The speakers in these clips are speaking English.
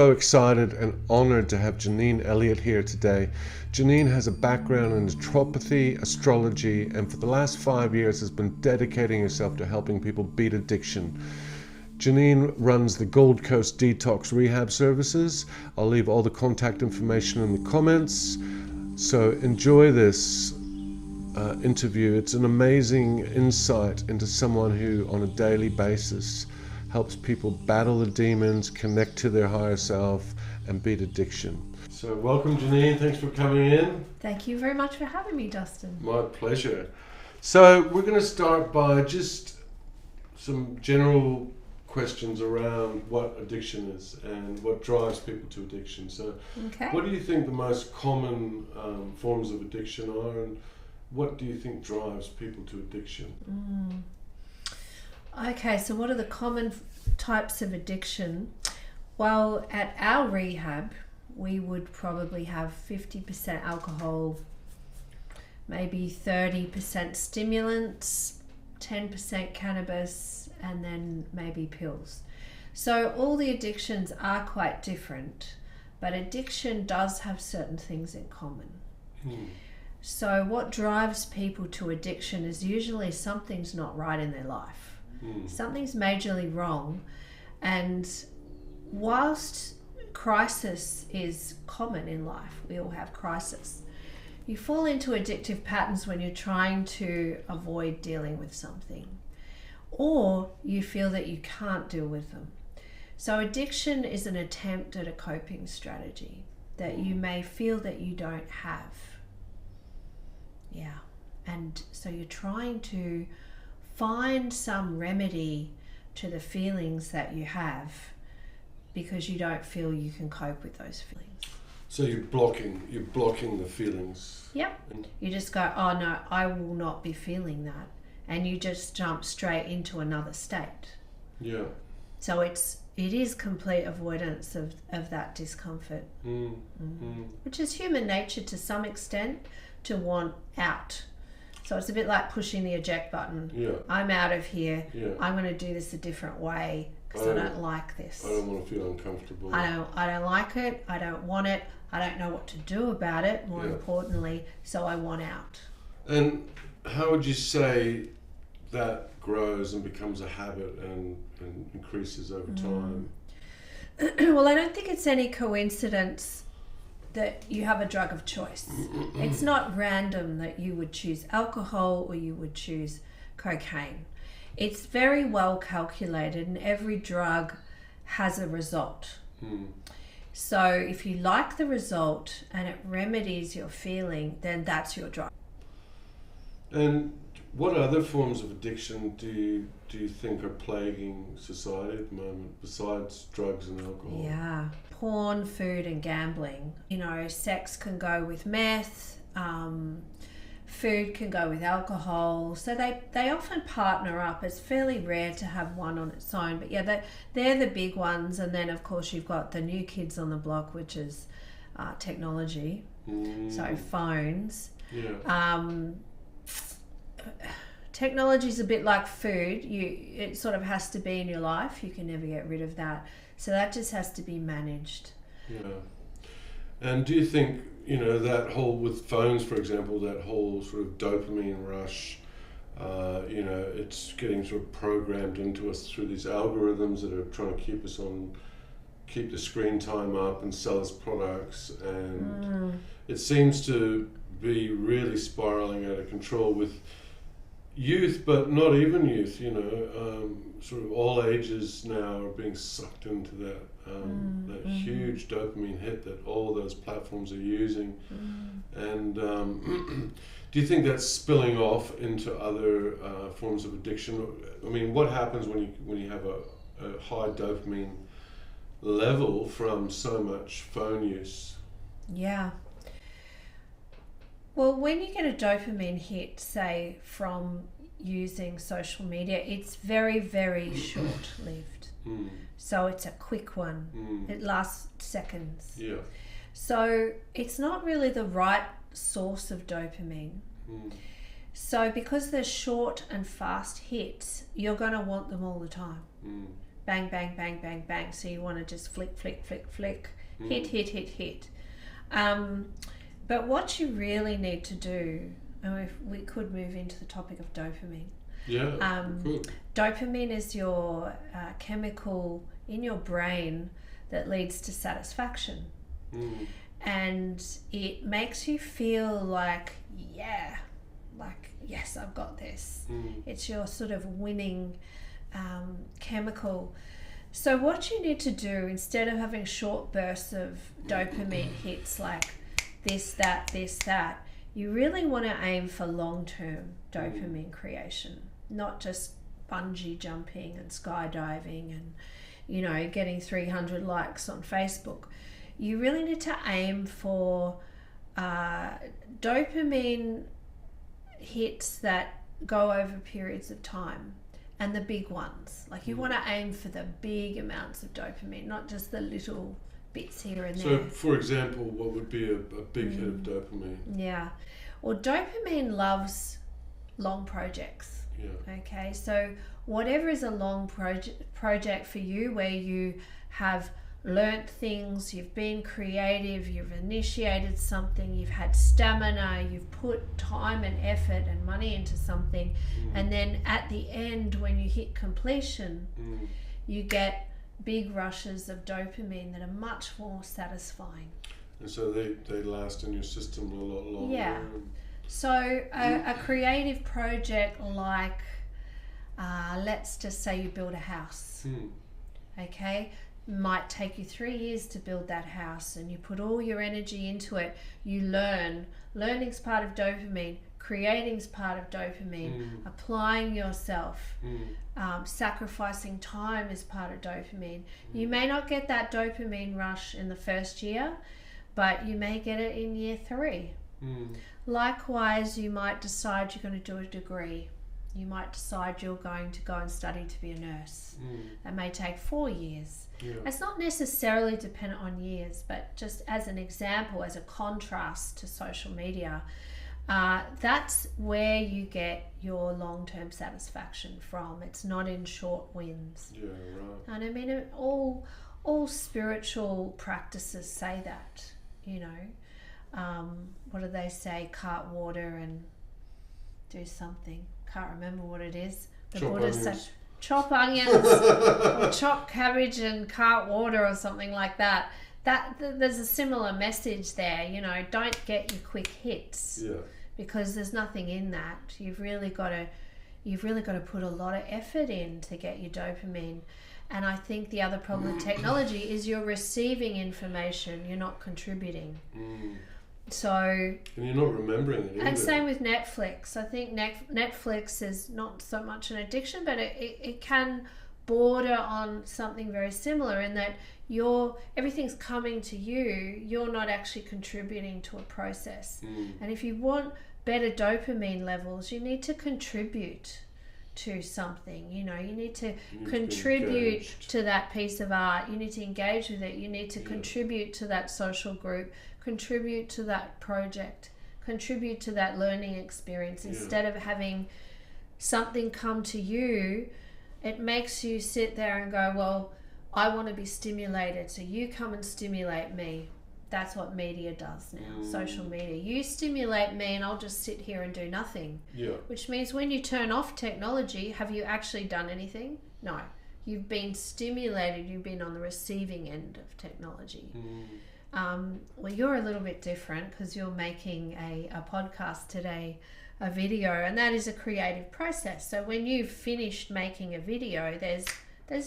So excited and honored to have Janine Elliott here today. Janine has a background in naturopathy, astrology, and for the last 5 years has been dedicating herself to helping people beat addiction. Janine runs the Gold Coast Detox Rehab services. I'll leave all the contact information in the comments. So enjoy this interview. It's an amazing insight into someone who on a daily basis helps people battle the demons, connect to their higher self, and beat addiction. So welcome, Janine. Thanks for coming in. Thank you very much for having me, Dustin. My pleasure. So we're going to start by just some general questions around what addiction is and what drives people to addiction. So what do you think the most common forms of addiction are, and what do you think drives people to addiction? Okay, so what are the common types of addiction? Well, at our rehab, we would probably have 50% alcohol, maybe 30% stimulants, 10% cannabis, and then maybe pills. So all the addictions are quite different, but addiction does have certain things in common. So what drives people to addiction is usually something's not right in their life. Something's majorly wrong, and whilst crisis is common in life, we all have crisis, you fall into addictive patterns when you're trying to avoid dealing with something, or you feel that you can't deal with them. So addiction is an attempt at a coping strategy that you may feel that you don't have. And so you're trying to find some remedy to the feelings that you have because you don't feel you can cope with those feelings. So you're blocking the feelings. Yep. You just go, oh no, I will not be feeling that. And you just jump straight into another state. Yeah. So it is complete avoidance of that discomfort. Which is human nature to some extent, to want out. So it's a bit like pushing the eject button. Yeah. I'm out of here. Yeah. I'm going to do this a different way because I don't like this. I don't want to feel uncomfortable. I don't like it. I don't want it. I don't know what to do about it, more importantly, so I want out. And how would you say that grows and becomes a habit and increases over time? Well, I don't think it's any coincidence that you have a drug of choice. It's not random that you would choose alcohol or you would choose cocaine. It's very well calculated, and every drug has a result. So if you like the result and it remedies your feeling, then that's your drug. And what other forms of addiction do you think are plaguing society at the moment besides drugs and alcohol? Yeah, porn, food, and gambling. Sex can go with meth. Food can go with alcohol. So they often partner up. It's fairly rare to have one on its own. But yeah, they're the big ones. And then, of course, you've got the new kids on the block, which is technology. So phones. Yeah. Technology is a bit like food. It sort of has to be in your life. You can never get rid of that. So that just has to be managed. Yeah. And do you think, that whole, with phones, for example, that whole sort of dopamine rush, it's getting sort of programmed into us through these algorithms that are trying to keep the screen time up and sell us products. And it seems to be really spiraling out of control with youth, but not even youth, sort of all ages now are being sucked into that huge dopamine hit that all those platforms are using. And do you think that's spilling off into other forms of addiction? I mean, what happens when you have a high dopamine level from so much phone use? Yeah. Well, when you get a dopamine hit, say, from using social media, it's very, very short-lived. So it's a quick one. It lasts seconds. Yeah. So it's not really the right source of dopamine. So because they're short and fast hits, you're going to want them all the time. bang, bang, bang, bang, bang. So you want to just flick, flick, flick, flick, hit. But what you really need to do, and if we could move into the topic of dopamine. Yeah, cool. Dopamine is your chemical in your brain that leads to satisfaction. And it makes you feel like, yes, I've got this. It's your sort of winning chemical. So what you need to do, instead of having short bursts of dopamine hits like this, that, you really want to aim for long-term dopamine creation, not just bungee jumping and skydiving and, you know, getting 300 likes on Facebook. You really need to aim for dopamine hits that go over periods of time, and the big ones. Like, you want to aim for the big amounts of dopamine, not just the little bits here and there. So, for example, what would be a big hit of dopamine? Yeah. Well, dopamine loves long projects. Yeah. Okay, so whatever is a long project for you, where you have learnt things, you've been creative, you've initiated something, you've had stamina, you've put time and effort and money into something, and then at the end, when you hit completion, you get big rushes of dopamine that are much more satisfying. And so they last in your system a lot longer. Yeah. So a creative project like, let's just say you build a house. Okay, might take you 3 years to build that house, and you put all your energy into it. You learning's part of dopamine, creating's part of dopamine, applying yourself, sacrificing time is part of dopamine. You may not get that dopamine rush in the first year, but you may get it in year 3. Likewise, you might decide you're going to do a degree. You might decide you're going to go and study to be a nurse. That may take 4 years. Yeah. It's not necessarily dependent on years, but just as an example, as a contrast to social media, that's where you get your long-term satisfaction from. It's not in short wins. Yeah, right. And I mean, all spiritual practices say that, you know. What do they say? Cart water and do something. Can't remember what it is. The Buddha said, chop onions or chop cabbage and cart water or something like that. There's a similar message there, you know. Don't get your quick hits, because there's nothing in that. You've really got to put a lot of effort in to get your dopamine. And I think the other problem with technology is you're receiving information, you're not contributing. So, and you're not remembering it either. And same with Netflix. I think Netflix is not so much an addiction, but it can border on something very similar, in that everything's coming to you, you're not actually contributing to a process. And if you want better dopamine levels, you need to contribute to something. You know, you need to contribute to that piece of art. You need to engage with it. You need to contribute to that social group, contribute to that project, contribute to that learning experience. Instead of having something come to you, it makes you sit there and go, well, I want to be stimulated, so you come and stimulate me. That's what media does now, social media. You stimulate me and I'll just sit here and do nothing. Which means when you turn off technology, have you actually done anything? No. You've been stimulated, you've been on the receiving end of technology. Well, you're a little bit different, because you're making a podcast today, a video, and that is a creative process. So when you've finished making a video, there's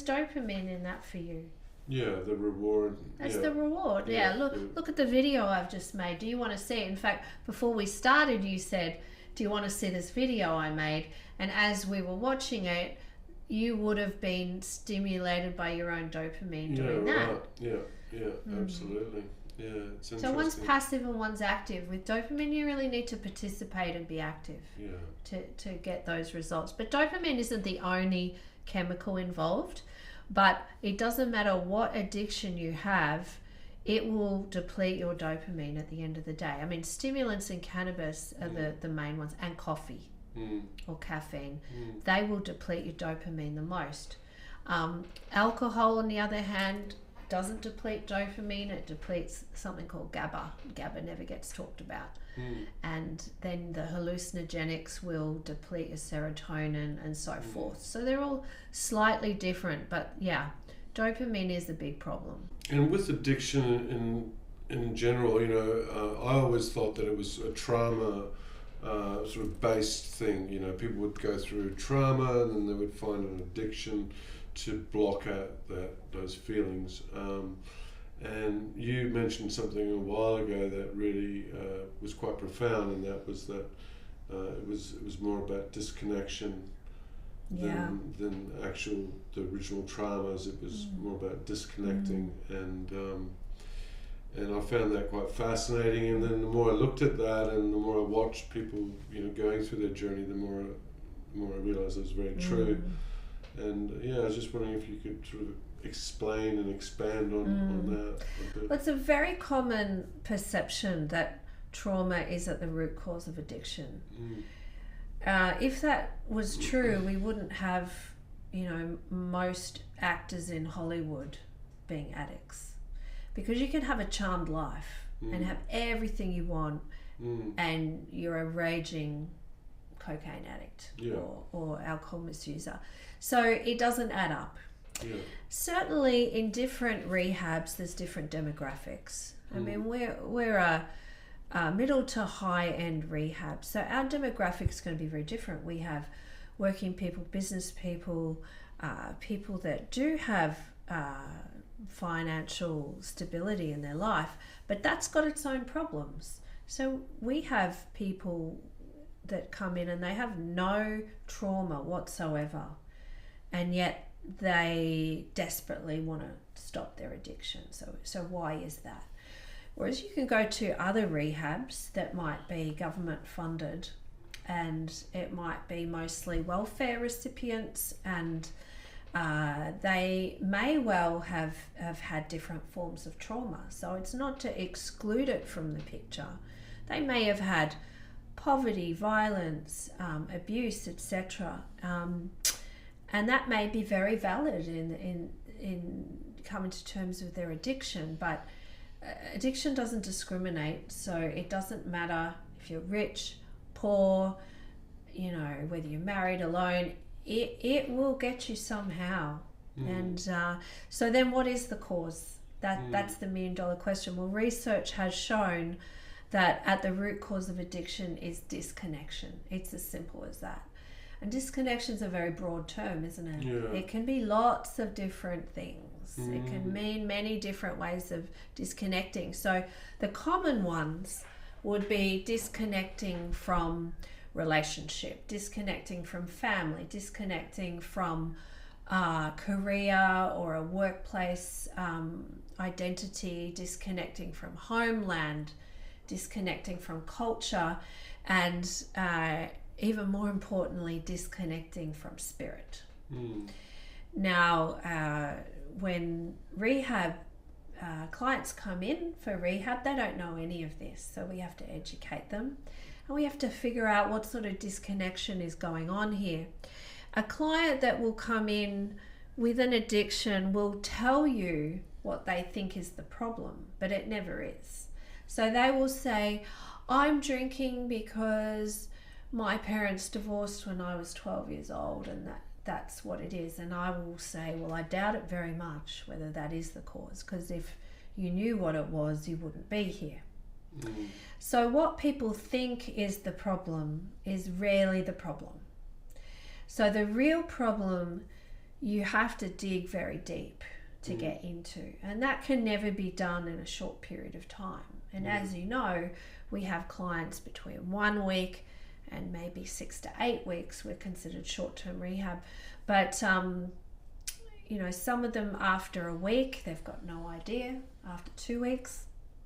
dopamine in that for you. Yeah, the reward. That's the reward. Look at the video I've just made. Do you want to see it? In fact, before we started, you said, do you want to see this video I made? And as we were watching it, you would have been stimulated by your own dopamine doing that. Right. Yeah, absolutely. Yeah, it's interesting. So one's passive and one's active. With dopamine, you really need to participate and be active to get those results. But dopamine isn't the only chemical involved. But it doesn't matter what addiction you have, it will deplete your dopamine at the end of the day. I mean, stimulants and cannabis are the main ones, and coffee or caffeine. They will deplete your dopamine the most. Alcohol, on the other hand, doesn't deplete dopamine. It depletes something called GABA. GABA never gets talked about. And then the hallucinogenics will deplete your serotonin and so forth. So they're all slightly different, but yeah, dopamine is the big problem. And with addiction in general, you know, I always thought that it was a trauma sort of based thing. You know, people would go through trauma and then they would find an addiction to block out those feelings. And you mentioned something a while ago that really was quite profound, and that was that it was more about disconnection than the original traumas. It was more about disconnecting, and I found that quite fascinating. And then the more I looked at that, and the more I watched people, you know, going through their journey, the more I realised it was very true. And yeah, I was just wondering if you could sort of explain and expand on that a bit. Well, it's a very common perception that trauma is at the root cause of addiction. If that was true, we wouldn't have, you know, most actors in Hollywood being addicts, because you can have a charmed life and have everything you want, and you're a raging cocaine addict or alcohol misuser. So it doesn't add up. Certainly in different rehabs there's different demographics. I mean, we're a middle to high end rehab, so our demographics are going to be very different. We have working people, business people, people that do have financial stability in their life, but that's got its own problems. So we have people that come in and they have no trauma whatsoever, and yet they desperately want to stop their addiction. So why is that? Whereas you can go to other rehabs that might be government funded, and it might be mostly welfare recipients, and they may well have had different forms of trauma. So it's not to exclude it from the picture. They may have had poverty, violence, abuse, etc. And that may be very valid in coming to terms with their addiction, but addiction doesn't discriminate. So it doesn't matter if you're rich, poor, you know, whether you're married, alone, it will get you somehow. And so then what is the cause? That's the $1 million question. Well, research has shown that at the root cause of addiction is disconnection. It's as simple as that. And disconnection is a very broad term, isn't it? Yeah. It can be lots of different things. It can mean many different ways of disconnecting. So the common ones would be disconnecting from relationship, disconnecting from family, disconnecting from career or a workplace identity, disconnecting from homeland, disconnecting from culture, and even more importantly, disconnecting from spirit. Now, when rehab clients come in for rehab, they don't know any of this, so we have to educate them, and we have to figure out what sort of disconnection is going on here. A client that will come in with an addiction will tell you what they think is the problem, but it never is. So they will say, I'm drinking because my parents divorced when I was 12 years old, and that's what it is. And I will say, well, I doubt it very much whether that is the cause, because if you knew what it was, you wouldn't be here. So what people think is the problem is rarely the problem. So the real problem you have to dig very deep to get into, and that can never be done in a short period of time. And as you know, we have clients between 1 week and maybe 6 to 8 weeks we're considered short-term rehab. But you know, some of them after a week they've got no idea. After 2 weeks,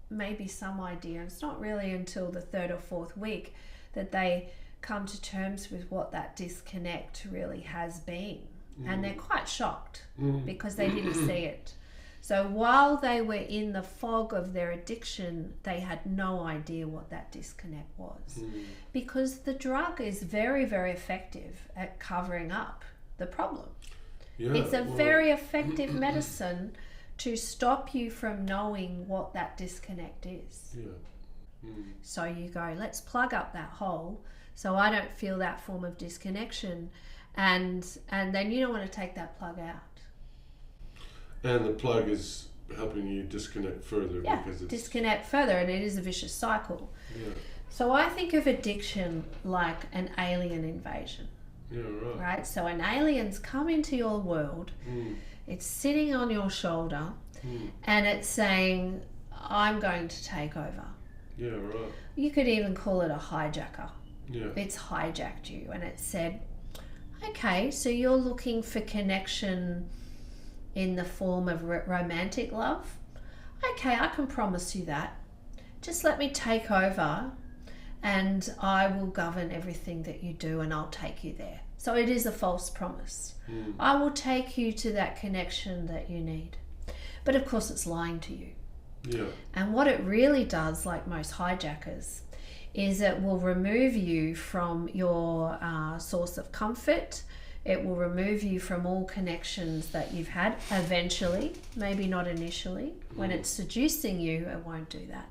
maybe some idea. And it's not really until the 3rd or 4th week that they come to terms with what that disconnect really has been. And they're quite shocked because they didn't see it. So while they were in the fog of their addiction, they had no idea what that disconnect was. Because the drug is very, very effective at covering up the problem. Yeah, It's a very effective medicine to stop you from knowing what that disconnect is. Yeah. So you go, let's plug up that hole so I don't feel that form of disconnection, and then you don't want to take that plug out. And the plug is helping you disconnect further, Yeah, because it's disconnect further, and it is a vicious cycle. yeah. So I think of addiction like an alien invasion. Yeah, right. Right? So an alien's come into your world, it's sitting on your shoulder, and it's saying, I'm going to take over. Yeah, right. You could even call it a hijacker. Yeah. It's hijacked you, and it said, okay, so you're looking for connection in the form of romantic love. Okay, I can promise you that. Just let me take over, and I will govern everything that you do, and I'll take you there. So it is a false promise. I will take you to that connection that you need. But of course it's lying to you. Yeah. And what it really does, like most hijackers, is it will remove you from your source of comfort. It will remove you from all connections that you've had eventually, maybe not initially. When it's seducing you, it won't do that.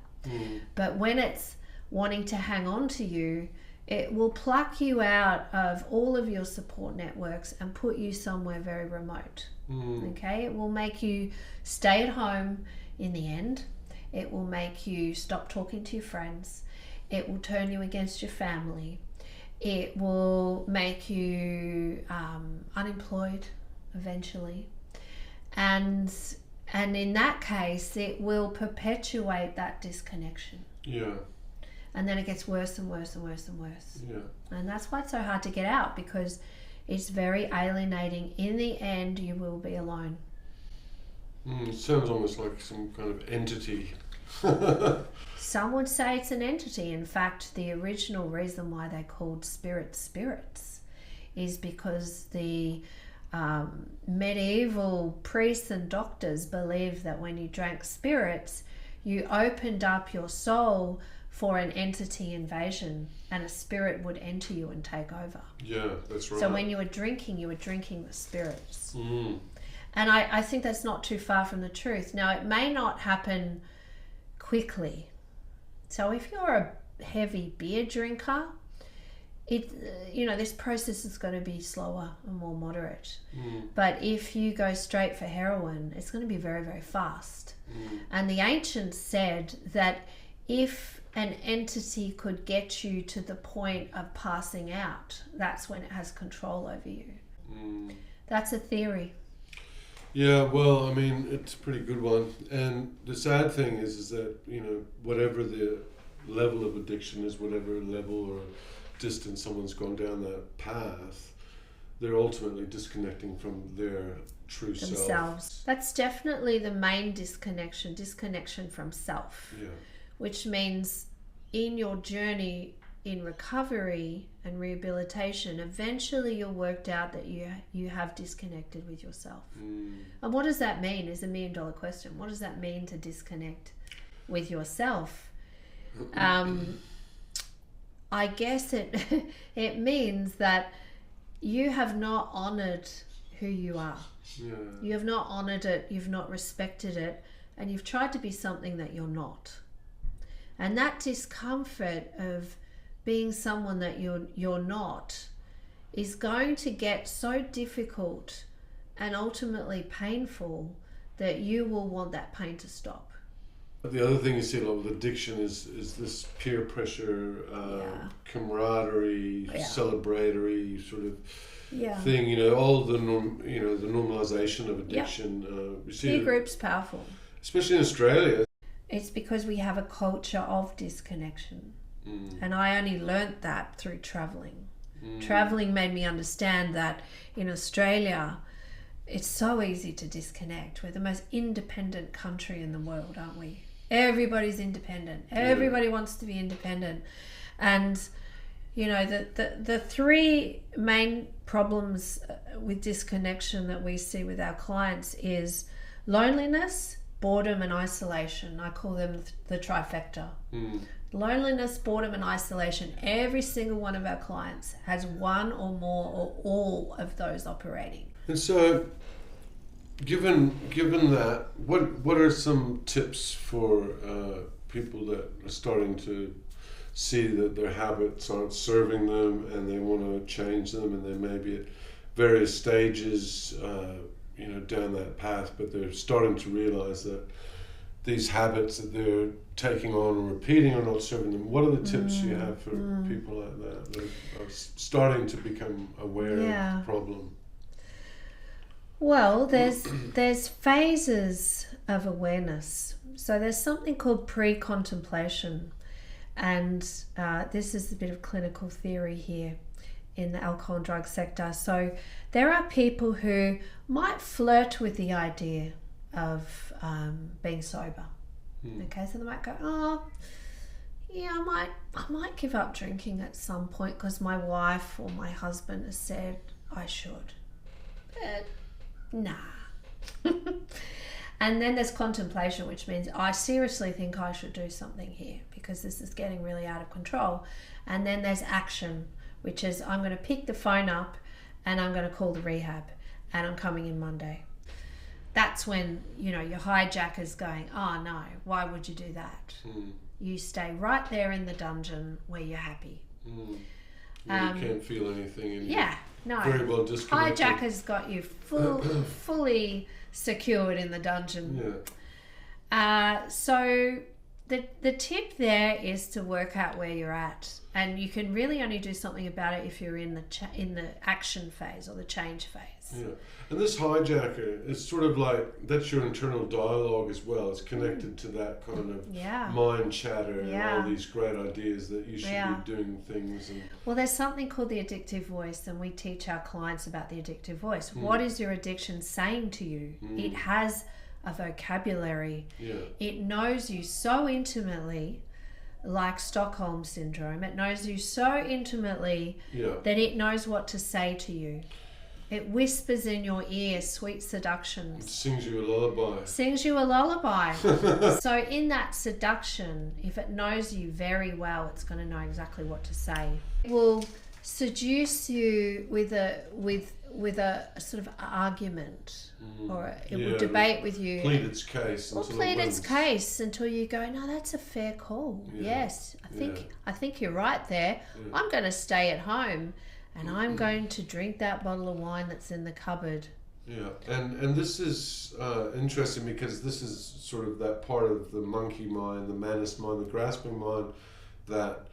But when it's wanting to hang on to you, it will pluck you out of all of your support networks and put you somewhere very remote. Okay? It will make you stay at home in the end. It will make you stop talking to your friends. It will turn you against your family. It will make you unemployed eventually. And in that case, it will perpetuate that disconnection. Yeah. And then it gets worse and worse and worse and worse. Yeah. And that's why it's so hard to get out, because it's very alienating. In the end, you will be alone. It sounds almost like some kind of entity. Some would say it's an entity. In fact, the original reason why they called spirits is because the medieval priests and doctors believed that when you drank spirits, you opened up your soul for an entity invasion, and a spirit would enter you and take over. Yeah, that's right. So when you were drinking the spirits. And I think that's not too far from the truth. Now, it may not happen quickly. So if you're a heavy beer drinker, this process is going to be slower and more moderate. But if you go straight for heroin, it's going to be very, very fast. And the ancients said that if an entity could get you to the point of passing out, that's when it has control over you. That's a theory. Yeah, well, I mean, it's a pretty good one. And the sad thing is that, whatever the level of addiction is, whatever level or distance someone's gone down that path, they're ultimately disconnecting from their true themselves. self. That's definitely the main disconnection from self. Yeah. Which means in your journey in recovery and rehabilitation, eventually you'll worked out that you have disconnected with yourself. And what does that mean is $1 million question. What does that mean to disconnect with yourself? I guess it means that you have not honored who you are. Yeah. You have not honored it, you've not respected it, and you've tried to be something that you're not. And that discomfort of being someone that you're not is going to get so difficult and ultimately painful that you will want that pain to stop. The other thing you see a lot with addiction is this peer pressure, camaraderie, celebratory sort of thing. All the the normalization of addiction. We see peer group's powerful, especially in Australia. It's because we have a culture of disconnection. And I only learnt that through traveling. Traveling made me understand that in Australia, it's so easy to disconnect. We're the most independent country in the world, aren't we? Everybody's independent. Everybody wants to be independent. And, the three main problems with disconnection that we see with our clients is loneliness, boredom and isolation. I call them the trifecta. Loneliness, boredom and isolation. Every single one of our clients has one or more or all of those operating. And so, given that, what are some tips for people that are starting to see that their habits aren't serving them and they want to change them, and they may be at various stages, down that path, but they're starting to realize that these habits that they're taking on and repeating are not serving them? What are the tips you have for people like that are starting to become aware of the problem? Well, there's phases of awareness. So there's something called pre-contemplation, and this is a bit of clinical theory here in the alcohol and drug sector. So there are people who might flirt with the idea of being sober. Okay, so they might go, oh, yeah, I might give up drinking at some point because my wife or my husband has said I should. But nah. And then there's contemplation, which means I seriously think I should do something here because this is getting really out of control. And then there's action, which is I'm going to pick the phone up and I'm going to call the rehab and I'm coming in Monday. That's when, your hijacker's going, oh no, why would you do that? You stay right there in the dungeon where you're happy. You can't feel anything. And no. Very well disconnected. Hijacker's got you fully secured in the dungeon. Yeah. So the tip there is to work out where you're at, and you can really only do something about it if you're in the action phase or the change phase. Yeah, and this hijacker, it's sort of like that's your internal dialogue as well. It's connected to that kind of mind chatter and all these great ideas that you should be doing things. And well, there's something called the addictive voice, and we teach our clients about the addictive voice. What is your addiction saying to you? It has a vocabulary. It knows you so intimately, like Stockholm syndrome. It knows you so intimately that it knows what to say to you. It whispers in your ear sweet seductions. It sings you a lullaby. So in that seduction, if it knows you very well, it's going to know exactly what to say. It will seduce you with a sort of argument, or it will debate with you. Plead its case. Or plead its case until you go, no, that's a fair call. Yes, I think you're right there. I'm going to stay at home. And I'm going to drink that bottle of wine that's in the cupboard. Yeah, and this is interesting because this is sort of that part of the monkey mind, the manus mind, the grasping mind that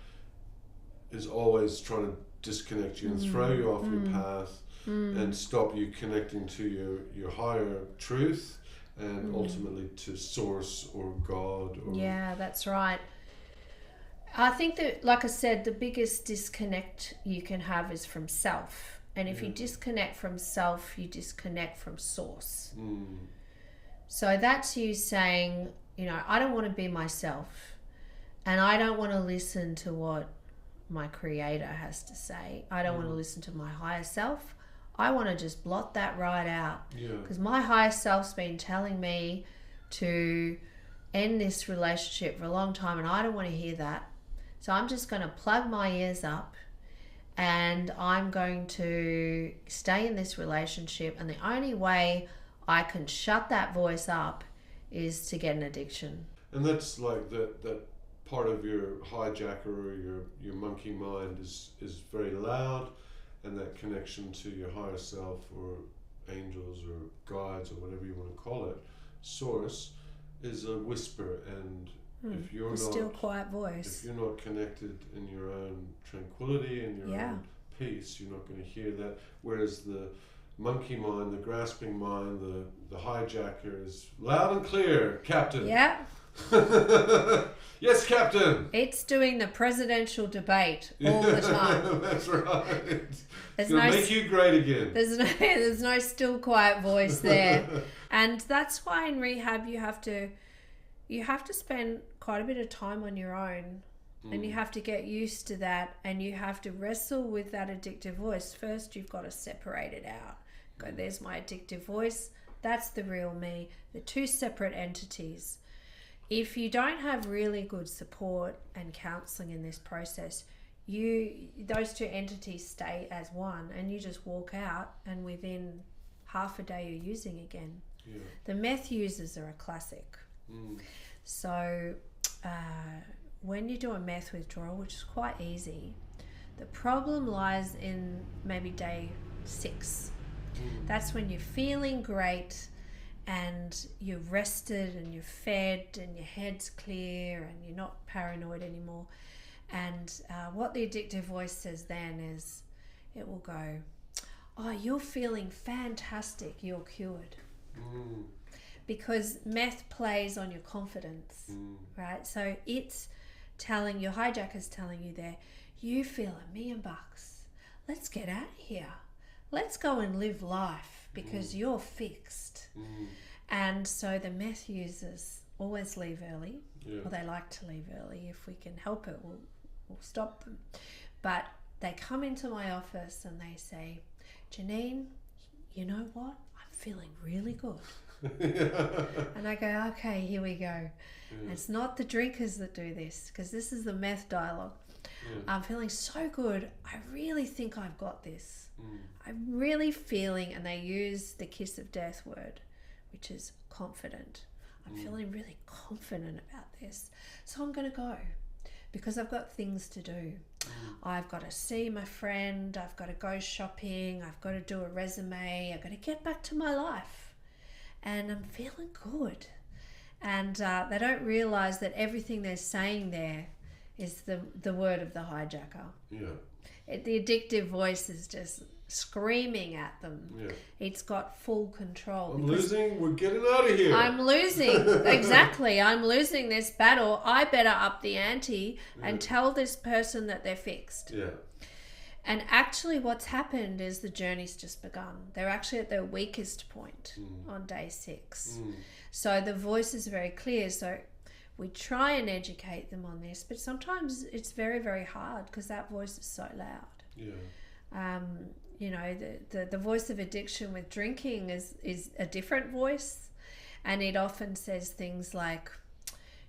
is always trying to disconnect you and throw you off your path and stop you connecting to your higher truth and ultimately to source or God. Yeah, that's right. I think that, like I said, the biggest disconnect you can have is from self. And if you disconnect from self, you disconnect from source. So that's you saying, I don't want to be myself. And I don't want to listen to what my creator has to say. I don't want to listen to my higher self. I want to just blot that right out. Because my higher self's been telling me to end this relationship for a long time and I don't want to hear that. So I'm just going to plug my ears up and I'm going to stay in this relationship. And the only way I can shut that voice up is to get an addiction. And that's like that part of your hijacker or your monkey mind is very loud, and that connection to your higher self or angels or guides or whatever you want to call it, source, is a whisper. And if you're still quiet voice. If you're not connected in your own tranquility and your own peace, you're not going to hear that. Whereas the monkey mind, the grasping mind, the hijacker is loud and clear, Captain. Yeah. Yes, Captain. It's doing the presidential debate all the time. That's right. It's going to make you great again. There's no still quiet voice there. And that's why in rehab you have to spend quite a bit of time on your own, and you have to get used to that, and you have to wrestle with that addictive voice. First, you've got to separate it out. Go, there's my addictive voice. That's the real me. They're two separate entities. If you don't have really good support and counselling in this process, those two entities stay as one, and you just walk out, and within half a day you're using again. Yeah. The meth users are a classic. So when you do a meth withdrawal, which is quite easy, the problem lies in maybe day 6. That's when you're feeling great and you're rested and you're fed and your head's clear and you're not paranoid anymore. And what the addictive voice says then is, it will go, oh, you're feeling fantastic, you're cured. Because meth plays on your confidence, right? So it's telling, your hijacker's telling you there, you feel $1 million. Let's get out of here. Let's go and live life because you're fixed. And so the meth users always leave early, or they like to leave early. If we can help it, we'll stop them. But they come into my office and they say, Janine, you know what? I'm feeling really good. And I go, okay, here we go. It's not the drinkers that do this, because this is the meth dialogue. I'm feeling so good. I really think I've got this. I'm really feeling, and they use the kiss of death word, which is confident. I'm feeling really confident about this. So I'm going to go because I've got things to do. I've got to see my friend. I've got to go shopping. I've got to do a resume. I've got to get back to my life. And I'm feeling good. And they don't realize that everything they're saying there is the word of the hijacker. The addictive voice is just screaming at them. It's got full control. I'm losing. We're getting out of here. I'm losing. Exactly. I'm losing this battle. I better up the ante and tell this person that they're fixed. And actually what's happened is the journey's just begun. They're actually at their weakest point on day 6. So the voice is very clear. So we try and educate them on this, but sometimes it's very, very hard because that voice is so loud. You know, the voice of addiction with drinking is a different voice, and it often says things like,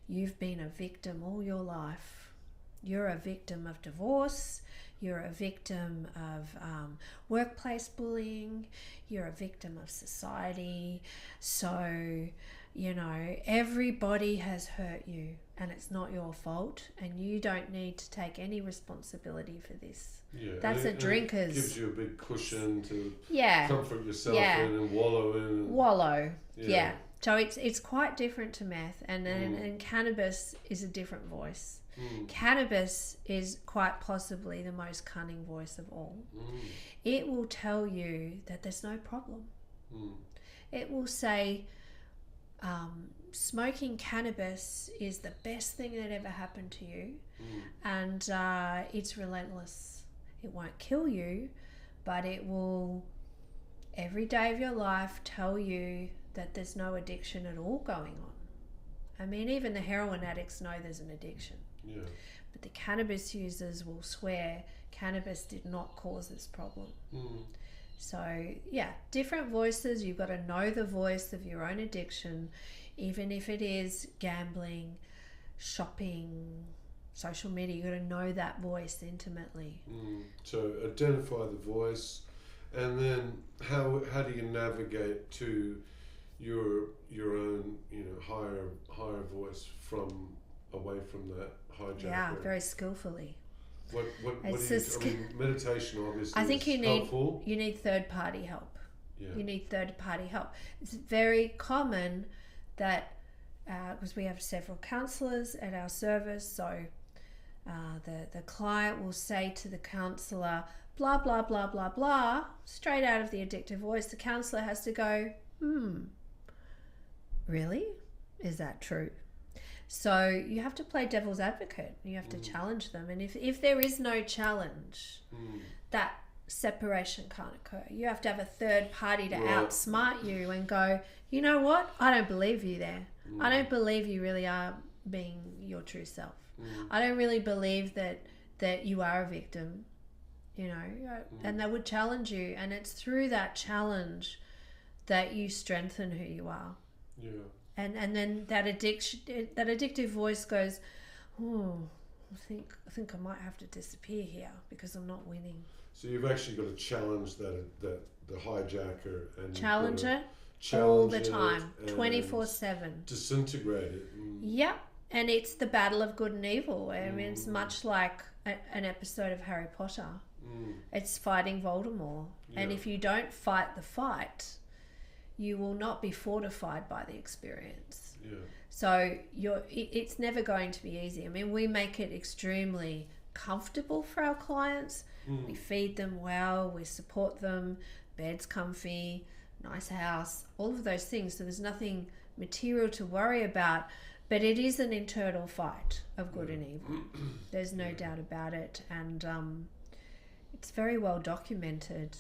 you've been a victim all your life. You're a victim of divorce. You're a victim of workplace bullying. You're a victim of society. So, you know, everybody has hurt you and it's not your fault, and you don't need to take any responsibility for this. That's a drinker's. It gives you a big cushion to comfort yourself in and wallow in. So it's quite different to meth, and cannabis is a different voice. Cannabis is quite possibly the most cunning voice of all. It will tell you that there's no problem. It will say, smoking cannabis is the best thing that ever happened to you, and it's relentless. It won't kill you, but it will every day of your life tell you that there's no addiction at all going on. I mean, even the heroin addicts know there's an addiction. But the cannabis users will swear cannabis did not cause this problem. So, different voices. You've got to know the voice of your own addiction, even if it is gambling, shopping, social media. You've got to know that voice intimately. So identify the voice, and then how do you navigate to your own, you know, higher voice from away from that hijacker? Very skillfully. What do you? I mean, meditation obviously. I think helpful. You need third party help. You need third party help. It's very common that because we have several counsellors at our service, so the client will say to the counsellor, blah blah blah blah blah, straight out of the addictive voice. The counsellor has to go, really? Is that true? So you have to play devil's advocate. You have to challenge them. And if there is no challenge, that separation can't occur. You have to have a third party to outsmart you and go, you know what? I don't believe you there. I don't believe you really are being your true self. I don't really believe that you are a victim, you know, and they would challenge you. And it's through that challenge that you strengthen who you are. And then that addictive voice goes, oh, I think I might have to disappear here because I'm not winning. So you've actually got to challenge that the hijacker and Challenge it all the time, 24/7. Disintegrate it. Yep. And it's the battle of good and evil. I mean, it's much like an episode of Harry Potter. It's fighting Voldemort. Yeah. And if you don't fight the fight, you will not be fortified by the experience. Yeah. So it's never going to be easy. I mean, we make it extremely comfortable for our clients. We feed them well, we support them, bed's comfy, nice house, all of those things. So there's nothing material to worry about, but it is an internal fight of good and evil. There's no doubt about it. And it's very well documented.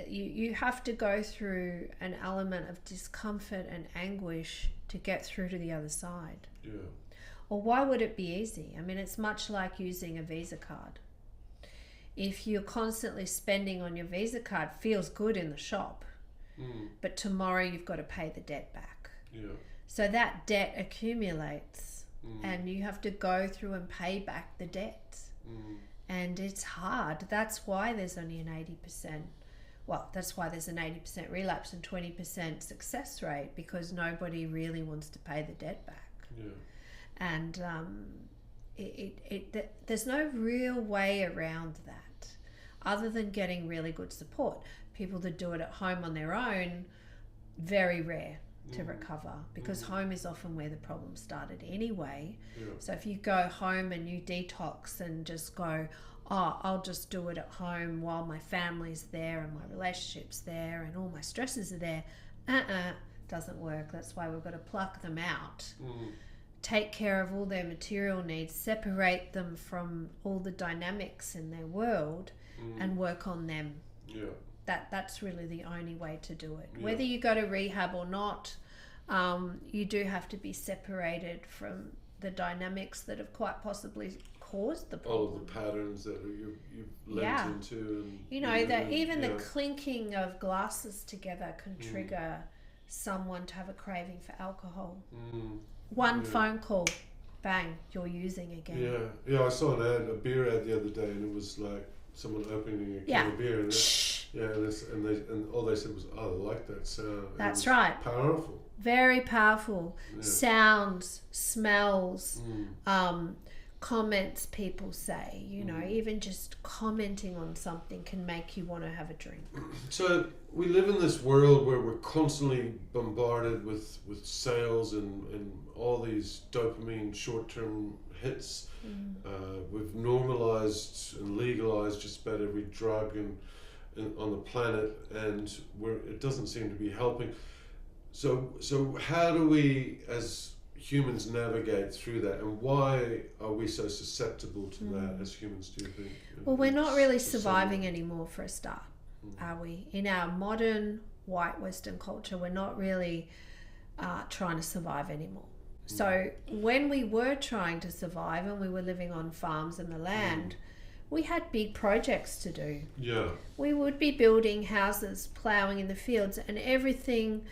You have to go through an element of discomfort and anguish to get through to the other side. Yeah. Or why would it be easy? I mean, it's much like using a Visa card. If you're constantly spending on your Visa card, feels good in the shop, but tomorrow you've got to pay the debt back. Yeah. So that debt accumulates and you have to go through and pay back the debt. And it's hard. That's why there's only an 80%. Well, that's why there's an 80% relapse and 20% success rate, because nobody really wants to pay the debt back. Yeah. And there's no real way around that other than getting really good support. People that do it at home on their own, very rare to recover, because home is often where the problem started anyway. Yeah. So if you go home and you detox and just go, oh, I'll just do it at home while my family's there and my relationship's there and all my stresses are there, doesn't work. That's why we've got to pluck them out. Take care of all their material needs, separate them from all the dynamics in their world, and work on them. Yeah. That's really the only way to do it. Yeah. Whether you go to rehab or not, you do have to be separated from the dynamics that have quite possibly caused the problem. All of the patterns that you've lent into. And, you know, that even the clinking of glasses together can trigger someone to have a craving for alcohol. One phone call, bang, you're using again. Yeah, I saw a beer ad the other day, and it was like someone opening a can of beer, and and all they said was, "Oh, I like that sound." That's right. Powerful. Very powerful. Yeah. Sounds, smells, comments people say, you know, even just commenting on something can make you want to have a drink. So we live in this world where we're constantly bombarded with sales and all these dopamine short-term hits. We've normalized and legalized just about every drug on the planet, and it doesn't seem to be helping. So how do we as humans navigate through that, and why are we so susceptible to that as humans, do you think? Well, we're not really surviving anymore for a start, are we? In our modern white Western culture, we're not really trying to survive anymore. So when we were trying to survive and we were living on farms and the land, we had big projects to do. Yeah. We would be building houses, ploughing in the fields, and everything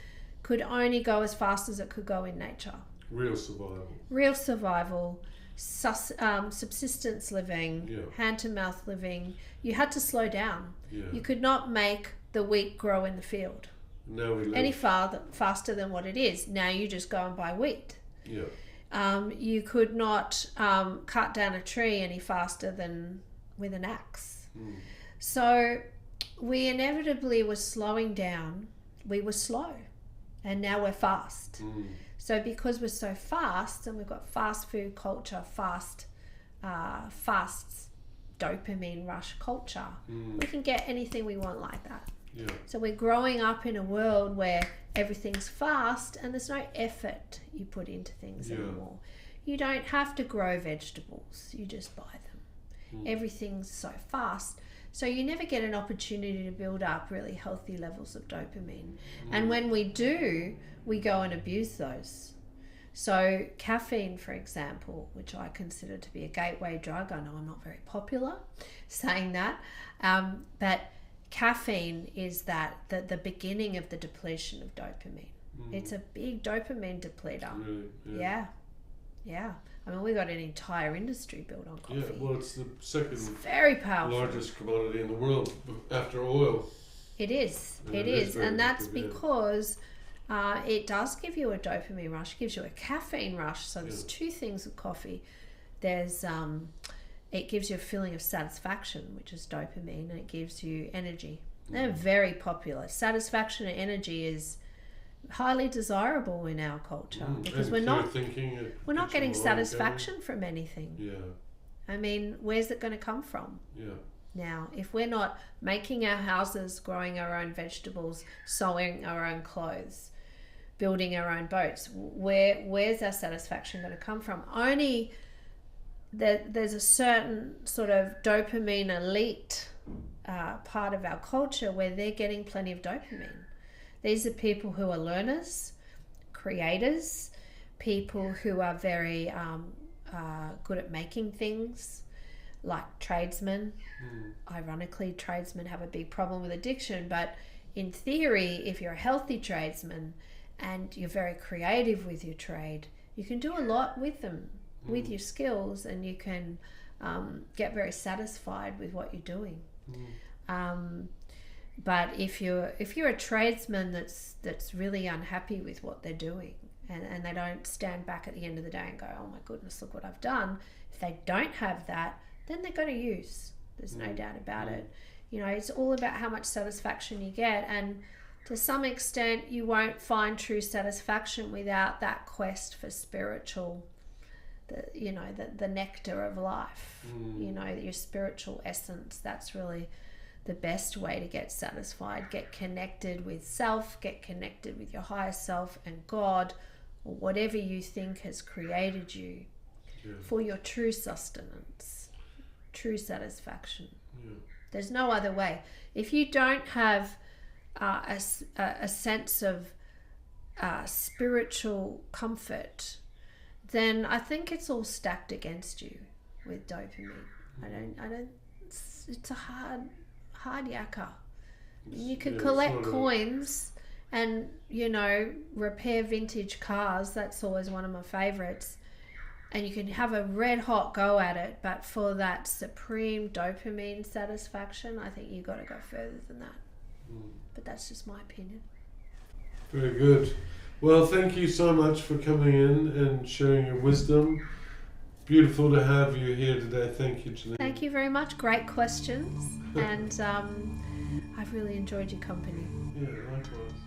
could only go as fast as it could go in nature. Real survival. Real survival, subsistence living, hand-to-mouth living. You had to slow down. Yeah. You could not make the wheat grow in the field now we live any faster than what it is. Now you just go and buy wheat. Yeah. You could not cut down a tree any faster than with an axe. So we inevitably were slowing down. We were slow, and now we're fast. So because we're so fast, and we've got fast food culture, fast dopamine rush culture, we can get anything we want like that. Yeah. So we're growing up in a world where everything's fast and there's no effort you put into things anymore. You don't have to grow vegetables, you just buy them. Everything's so fast. So you never get an opportunity to build up really healthy levels of dopamine. And when we do, we go and abuse those. So caffeine, for example, which I consider to be a gateway drug. I know I'm not very popular saying that, but caffeine is the beginning of the depletion of dopamine. It's a big dopamine depleter. Really? Yeah. Yeah. I mean, we got an entire industry built on coffee. Yeah, well, it's the second very powerful. largest commodity in the world after oil. It is. And it it is is. very And that's addictive, yeah. because it does give you a dopamine rush, gives you a caffeine rush. So there's two things with coffee. There's it gives you a feeling of satisfaction, which is dopamine, and it gives you energy. They're very popular. Satisfaction and energy is highly desirable in our culture because we're not getting satisfaction from anything. Yeah. I mean, where's it going to come from? Yeah. Now, if we're not making our houses, growing our own vegetables, sewing our own clothes, building our own boats, where's our satisfaction going to come from? Only there's a certain sort of dopamine elite part of our culture where they're getting plenty of dopamine. These are people who are learners, creators, people who are very good at making things, like tradesmen. Ironically, tradesmen have a big problem with addiction, but in theory, if you're a healthy tradesman and you're very creative with your trade, you can do a lot with them, with your skills, and you can get very satisfied with what you're doing. But if you're a tradesman that's really unhappy with what they're doing, and they don't stand back at the end of the day and go, oh my goodness, look what I've done. If they don't have that, then they're going to use. There's no doubt about it. You know, it's all about how much satisfaction you get, and to some extent you won't find true satisfaction without that quest for spiritual, the nectar of life. Your spiritual essence. That's really the best way to get satisfied. Get connected with self, get connected with your higher self and God, or whatever you think has created you for your true sustenance, true satisfaction. There's no other way. If you don't have a sense of spiritual comfort, then I think it's all stacked against you with dopamine. I don't. It's a hard yakka. You could collect coins and repair vintage cars. That's always one of my favorites. And you can have a red hot go at it, but for that supreme dopamine satisfaction, I think you've got to go further than that. But that's just my opinion. Very good. Well, thank you so much for coming in and sharing your wisdom. Beautiful to have you here today. Thank you, Janine. Thank you very much. Great questions. And I've really enjoyed your company. Yeah, likewise.